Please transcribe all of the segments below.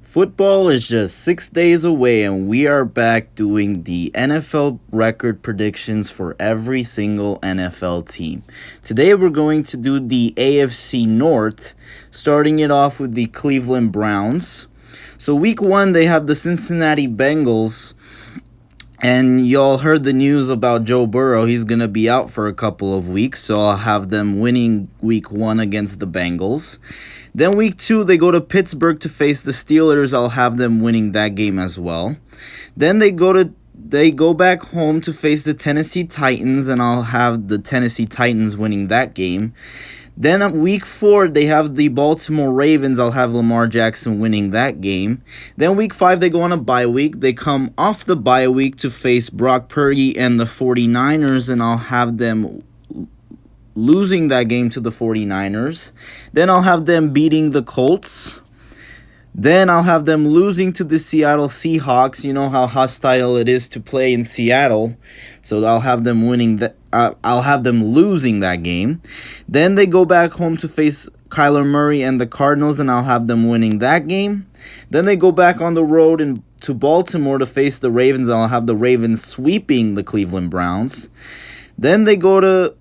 Football is just 6 days away, and we are back doing the NFL record predictions for every single NFL team. Today, we're going to do the AFC North, starting it off with the Cleveland Browns. So, week one, they have the Cincinnati Bengals. And y'all heard the news about Joe Burrow. He's going to be out for a couple of weeks, so I'll have them winning week one against the Bengals. Then week two, they go to Pittsburgh to face the Steelers. I'll have them winning that game as well. Then they go back home to face the Tennessee Titans, and I'll have the Tennessee Titans winning that game. Then at week four, they have the Baltimore Ravens. I'll have Lamar Jackson winning that game. Then week five, they go on a bye week. They come off the bye week to face Brock Purdy and the 49ers, and I'll have them losing that game to the 49ers. Then I'll have them beating the Colts. Then I'll have them losing to the Seattle Seahawks. You know how hostile it is to play in Seattle. So I'll have them I'll have them losing that game. Then they go back home to face Kyler Murray and the Cardinals, and I'll have them winning that game. Then they go back on the road to Baltimore to face the Ravens, and I'll have the Ravens sweeping the Cleveland Browns. Then they go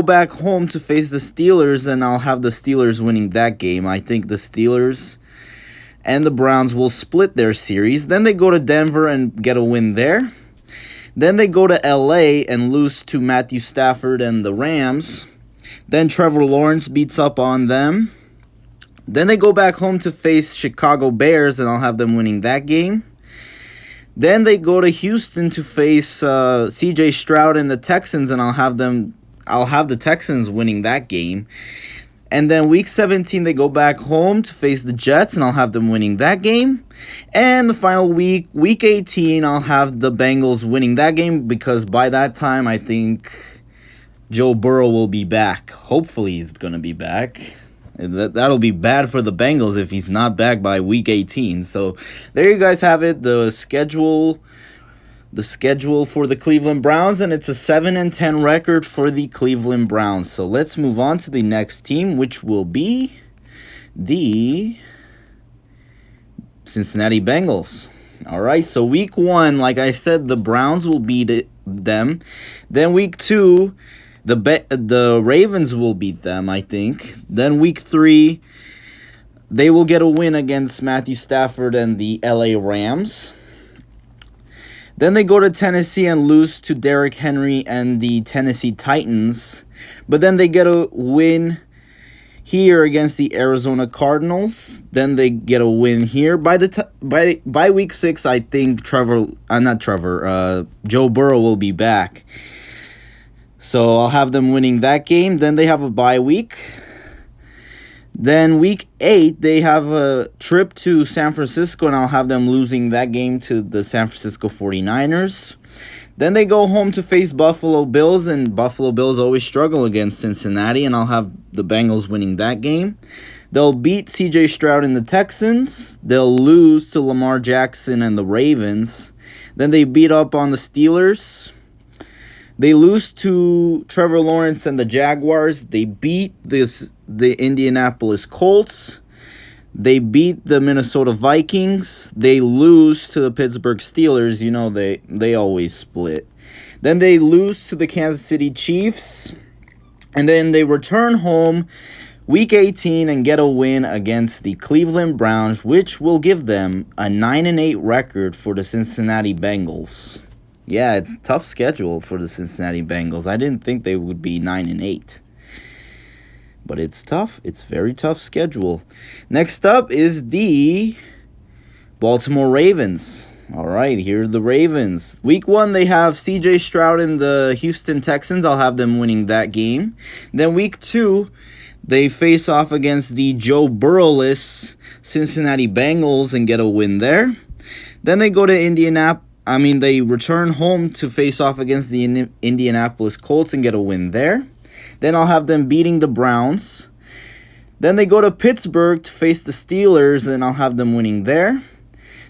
back home to face the Steelers, and I'll have the Steelers winning that game. I think the Steelers and the Browns will split their series. Then they go to Denver and get a win there. Then they go to LA and lose to Matthew Stafford and the Rams. Then Trevor Lawrence beats up on them. Then they go back home to face Chicago Bears, and I'll have them winning that game. Then they go to Houston to face CJ Stroud and the Texans, and I'll have the Texans winning that game. And then week 17, they go back home to face the Jets, and I'll have them winning that game. And the final week, week 18, I'll have the Bengals winning that game, because by that time, I think Joe Burrow will be back. Hopefully, he's going to be back. That'll be bad for the Bengals if he's not back by week 18. So there you guys have it, the schedule for the Cleveland Browns, and it's a 7-10 record for the Cleveland Browns. So let's move on to the next team, which will be the Cincinnati Bengals. All right, so week one, like I said, the Browns will beat them. Then week two, the Ravens will beat them, I think. Then week three, they will get a win against Matthew Stafford and the LA Rams. Then they go to Tennessee and lose to Derrick Henry and the Tennessee Titans. But then they get a win here against the Arizona Cardinals. Then they get a win here. By week 6, I think Joe Burrow will be back. So I'll have them winning that game. Then they have a bye week. Then week 8, they have a trip to San Francisco, and I'll have them losing that game to the San Francisco 49ers. Then they go home to face Buffalo Bills, and Buffalo Bills always struggle against Cincinnati, and I'll have the Bengals winning that game. They'll beat CJ Stroud and the Texans. They'll lose to Lamar Jackson and the Ravens. Then they beat up on the Steelers. They lose to Trevor Lawrence and the Jaguars. They beat the Indianapolis Colts. They beat the Minnesota Vikings. They lose to the Pittsburgh Steelers. You know, they always split. Then they lose to the Kansas City Chiefs. And then they return home week 18 and get a win against the Cleveland Browns, which will give them a 9-8 record for the Cincinnati Bengals. Yeah, it's a tough schedule for the Cincinnati Bengals. I didn't think they would be 9-8. But it's tough. It's a very tough schedule. Next up is the Baltimore Ravens. All right, here are the Ravens. Week 1, they have CJ Stroud and the Houston Texans. I'll have them winning that game. Then week 2, they face off against the Joe Burrow-less Cincinnati Bengals and get a win there. Then they go to they return home to face off against the Indianapolis Colts and get a win there. Then I'll have them beating the Browns. Then they go to Pittsburgh to face the Steelers, and I'll have them winning there.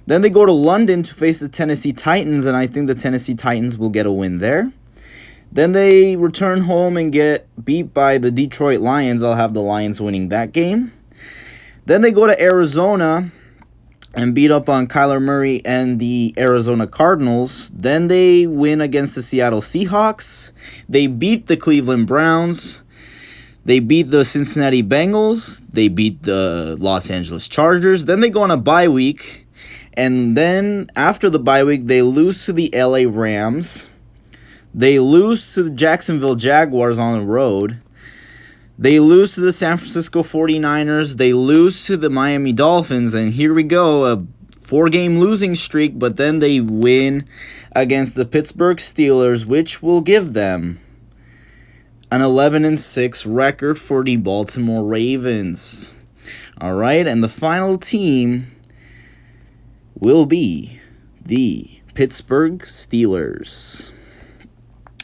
Then they go to London to face the Tennessee Titans, and I think the Tennessee Titans will get a win there. Then they return home and get beat by the Detroit Lions. I'll have the Lions winning that game. Then they go to Arizona and beat up on Kyler Murray and the Arizona Cardinals. Then they win against the Seattle Seahawks. They beat the Cleveland Browns. They beat the Cincinnati Bengals. They beat the Los Angeles Chargers. Then they go on a bye week. And then after the bye week, they lose to the LA Rams. They lose to the Jacksonville Jaguars on the road. They lose to the San Francisco 49ers. They lose to the Miami Dolphins. And here we go, a 4-game losing streak. But then they win against the Pittsburgh Steelers, which will give them an 11-6 record for the Baltimore Ravens. All right, and the final team will be the Pittsburgh Steelers.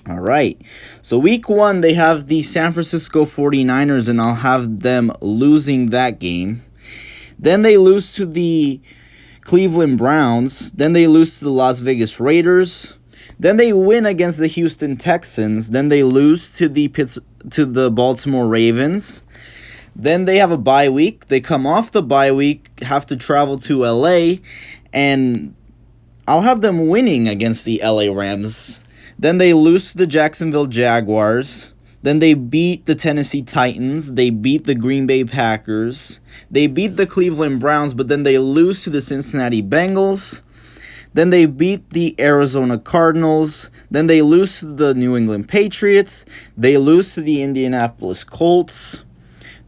All right, so week 1, they have the San Francisco 49ers, and I'll have them losing that game. Then they lose to the Cleveland Browns. Then they lose to the Las Vegas Raiders. Then they win against the Houston Texans. Then they lose to the Baltimore Ravens. Then they have a bye week. They come off the bye week, have to travel to LA, and I'll have them winning against the LA Rams. Then they lose to the Jacksonville Jaguars. Then they beat the Tennessee Titans. They beat the Green Bay Packers. They beat the Cleveland Browns, but then they lose to the Cincinnati Bengals. Then they beat the Arizona Cardinals. Then they lose to the New England Patriots. They lose to the Indianapolis Colts.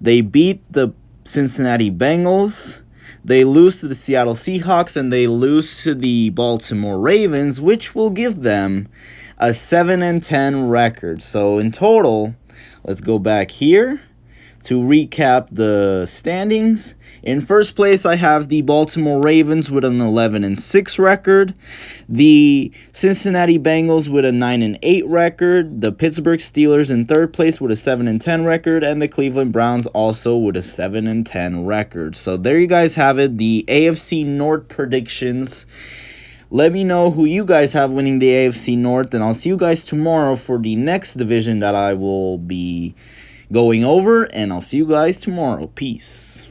They beat the Cincinnati Bengals. They lose to the Seattle Seahawks. And they lose to the Baltimore Ravens, which will give them a 7-10 record. So in total, let's go back here to recap the standings. In first place, I have the Baltimore Ravens with an 11-6 record, the Cincinnati Bengals with a 9-8 record, the Pittsburgh Steelers in third place with a 7-10 record, and the Cleveland Browns also with a 7-10 record. So there you guys have it, the AFC North predictions. Let me know who you guys have winning the AFC North, and I'll see you guys tomorrow for the next division that I will be going over, and I'll see you guys tomorrow. Peace.